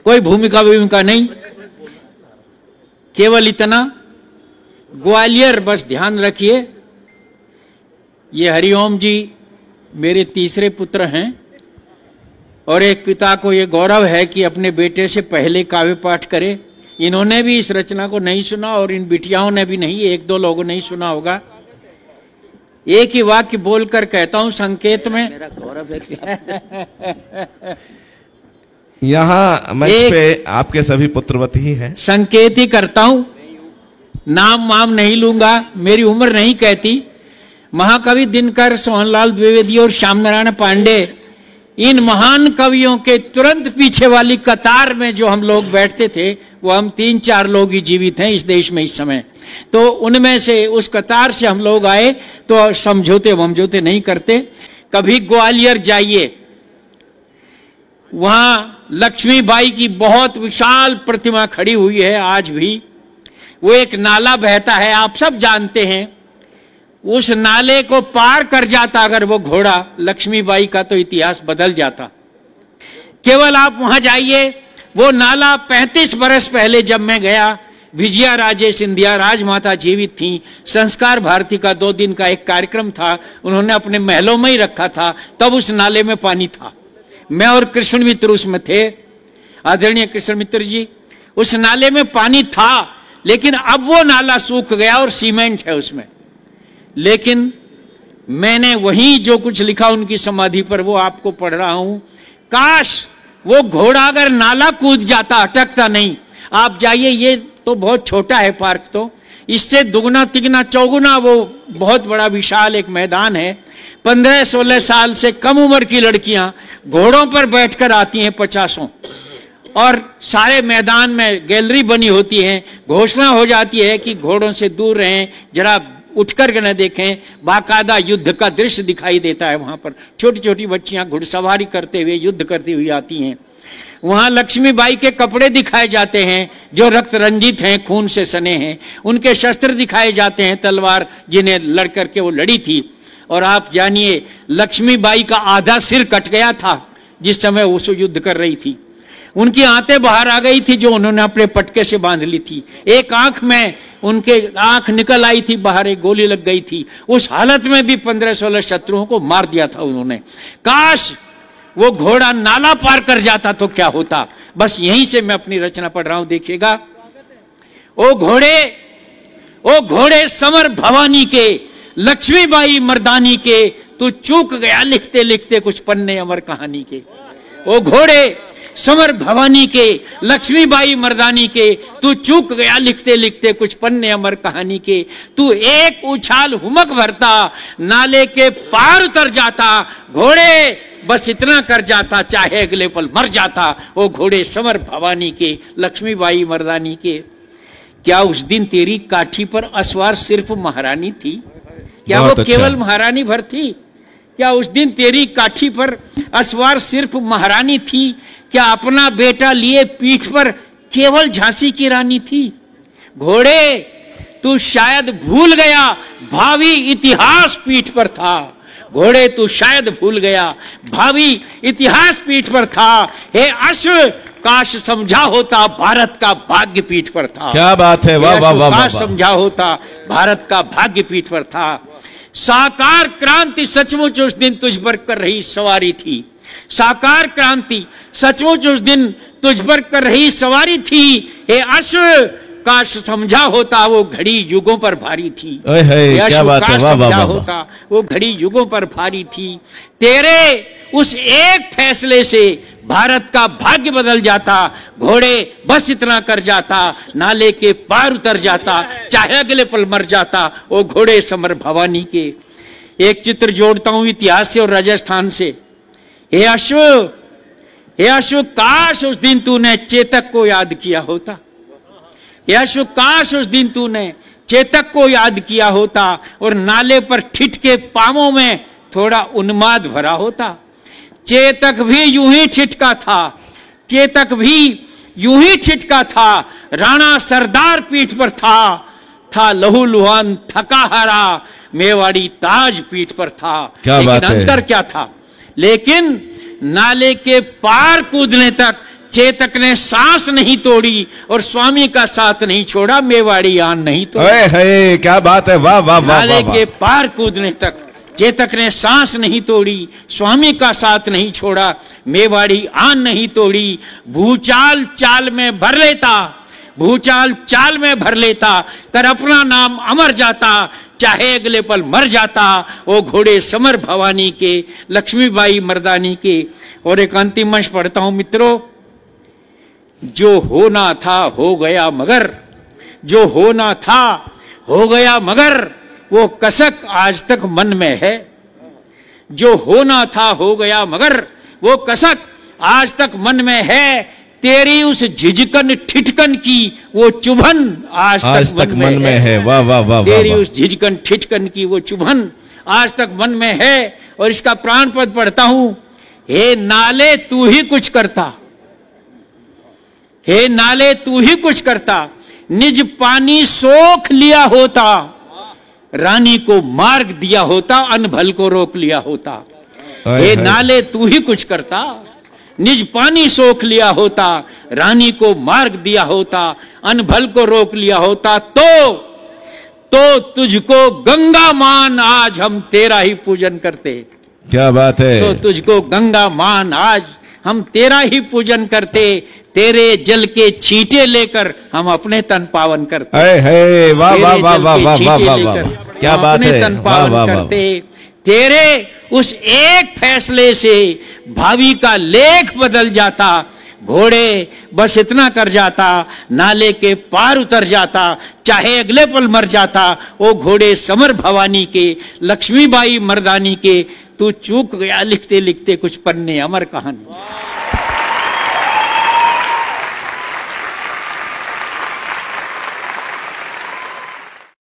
कोई भूमिका नहीं, केवल इतना। ग्वालियर बस ध्यान रखिए, ये हरिओम जी मेरे तीसरे पुत्र हैं और एक पिता को ये गौरव है कि अपने बेटे से पहले काव्य पाठ करे। इन्होंने भी इस रचना को नहीं सुना और इन बिटियाओं ने भी नहीं, एक दो लोगों ने ही सुना होगा। एक ही वाक्य बोलकर कहता हूं संकेत में, मेरा गौरव है। यहाँ मंच पे आपके सभी पुत्रवती ही हैं। संकेत ही करता हूं, नाम वाम नहीं लूंगा, मेरी उम्र नहीं कहती। महाकवि दिनकर, सोहनलाल द्विवेदी और श्याम नारायण पांडे, इन महान कवियों के तुरंत पीछे वाली कतार में जो हम लोग बैठते थे, वो हम 3-4 लोग ही जीवित हैं इस देश में इस समय। तो उनमें से, उस कतार से हम लोग आए, तो समझौते वमझौते नहीं करते। कभी ग्वालियर जाइए, वहां लक्ष्मीबाई की बहुत विशाल प्रतिमा खड़ी हुई है आज भी। वो एक नाला बहता है, आप सब जानते हैं। उस नाले को पार कर जाता अगर वो घोड़ा लक्ष्मीबाई का, तो इतिहास बदल जाता। केवल आप वहां जाइए, वो नाला 35 बरस पहले जब मैं गया, विजया राजे सिंधिया राजमाता जीवित थी। संस्कार भारती का 2 दिन का एक कार्यक्रम था, उन्होंने अपने महलों में ही रखा था, तब उस नाले में पानी था। मैं और कृष्ण मित्र उसमें थे, आदरणीय कृष्ण मित्र जी। उस नाले में पानी था, लेकिन अब वो नाला सूख गया और सीमेंट है उसमें। लेकिन मैंने वहीं जो कुछ लिखा उनकी समाधि पर, वो आपको पढ़ रहा हूं। काश वो घोड़ा अगर नाला कूद जाता, अटकता नहीं। आप जाइए, ये तो बहुत छोटा है पार्क, तो इससे दुगना तिगना चौगुना वो बहुत बड़ा विशाल एक मैदान है। 15-16 साल से कम उम्र की लड़कियां घोड़ों पर बैठकर आती हैं 50, और सारे मैदान में गैलरी बनी होती है। घोषणा हो जाती है कि घोड़ों से दूर रहें, जरा उठकर के न देखें। बाकायदा युद्ध का दृश्य दिखाई देता है वहां पर। छोटी छोटी बच्चियां घुड़सवारी करते हुए, युद्ध करती हुई आती हैं। वहां लक्ष्मीबाई के कपड़े दिखाए जाते हैं जो रक्त रंजित हैं, खून से सने हैं। उनके शस्त्र दिखाए जाते हैं, तलवार जिन्हें लड़ करके वो लड़ी थी। और आप जानिए, लक्ष्मीबाई का आधा सिर कट गया था जिस समय वो युद्ध कर रही थी। उनकी आंतें बाहर आ गई थी जो उन्होंने अपने पटके से बांध ली थी। एक आंख में उनके आंख निकल आई थी बाहर, एक गोली लग गई थी। उस हालत में भी 15-16 शत्रुओं को मार दिया था उन्होंने। काश वो घोड़ा नाला पार कर जाता तो क्या होता। बस यहीं से मैं अपनी रचना पढ़ रहा हूं, देखिएगा। ओ घोड़े समर भवानी के, लक्ष्मीबाई मर्दानी के, तू चूक गया लिखते लिखते कुछ पन्ने अमर कहानी के। ओ घोड़े समर भवानी के, लक्ष्मीबाई मर्दानी के, तू चूक गया लिखते लिखते कुछ पन्ने अमर कहानी के। तू एक उछाल हुमक भरता, नाले के पार उतर जाता। घोड़े बस इतना कर जाता, चाहे अगले पल मर जाता। ओ घोड़े समर भवानी के, लक्ष्मीबाई मर्दानी के। क्या उस दिन तेरी काठी पर असवार सिर्फ महारानी थी? क्या वो केवल महारानी भर थी? क्या उस दिन तेरी काठी पर असवार सिर्फ महारानी थी? क्या अपना बेटा लिए पीठ पर केवल झांसी की रानी थी? घोड़े तू शायद भूल गया, भावी इतिहास पीठ पर था। घोड़े तू शायद भूल गया, भावी इतिहास पीठ पर था। हे अश्व काश समझा होता, भारत का भाग्य पीठ पर था। क्या बात है, वाह वाह वाह। काश समझा होता, भारत का भाग्य पीठ पर था। साकार क्रांति सचमुच उस दिन तुझ पर कर रही सवारी थी। साकार क्रांति सचमुच उस दिन तुझ पर कर रही सवारी थी। हे अश्व काश समझा होता, वो घड़ी युगों पर भारी थी। क्या बात है, वाह वाह वाह। होता, वो घड़ी युगों पर भारी थी। तेरे उस एक फैसले से भारत का भाग्य बदल जाता। घोड़े बस इतना कर जाता, नाले के पार उतर जाता, चाहे अगले पल मर जाता। वो घोड़े समर भवानी के। एक चित्र जोड़ता हूं इतिहास से और राजस्थान से। हे अश्व काश उस दिन तूने चेतक को याद किया होता। हे अश्व काश उस दिन तूने चेतक को याद किया होता और नाले पर ठिठके पांवों में थोड़ा उन्माद भरा होता। चेतक भी यूं ही ठिठका था, चेतक भी यूं ही ठिठका था। राणा सरदार पीठ पर था लहू लुहान थका हारा, मेवाड़ी ताज पीठ पर था। लेकिन अंतर क्या था? लेकिन नाले के पार कूदने तक चेतक ने सांस नहीं तोड़ी और स्वामी का साथ नहीं छोड़ा, मेवाड़ी आन नहीं तोड़ी। क्या बात है, वाह वाह वाह। नाले के पार कूदने तक चेतक ने सांस नहीं तोड़ी, स्वामी का साथ नहीं छोड़ा, मेवाड़ी आन नहीं तोड़ी। भूचाल चाल में भर लेता, भूचाल चाल में भर लेता, कर अपना नाम अमर जाता, चाहे अगले पल मर जाता। वो घोड़े समर भवानी के, लक्ष्मीबाई मर्दानी के। और एक अंतिम अंश पढ़ता हूं मित्रों। जो होना था हो गया मगर, जो होना था हो गया मगर, वो कसक आज तक मन में है। जो होना था हो गया मगर, वो कसक आज तक मन में है। तेरी उस झिझकन ठिठकन की वो चुभन आज तक मन में है। वाह वाह वाह। तेरी उस झिझकन ठिठकन की वो चुभन आज तक मन में है। और इसका प्राण पद पढ़ता हूं। हे नाले तू ही कुछ करता, हे नाले तू ही कुछ करता, निज पानी सोख लिया होता, रानी को मार्ग दिया होता, अनभल को रोक लिया होता। हे नाले तू ही कुछ करता, निज पानी सोख लिया होता, रानी को मार्ग दिया होता, अनभल को रोक लिया होता। तो तुझको गंगा मान आज हम तेरा ही पूजन करते। क्या बात है। तो तुझको गंगा मान आज हम तेरा ही पूजन करते, तेरे जल के छींटे लेकर हम अपने तन पावन करते। वाह वाह वाह वाह वाह वाह, क्या बात है। तन पावन करते, तेरे उस एक फैसले से भावी का लेख बदल जाता। घोड़े बस इतना कर जाता, नाले के पार उतर जाता, चाहे अगले पल मर जाता। वो घोड़े समर भवानी के, लक्ष्मीबाई मर्दानी के। तू चूक गया लिखते लिखते कुछ पन्ने अमर कहानी।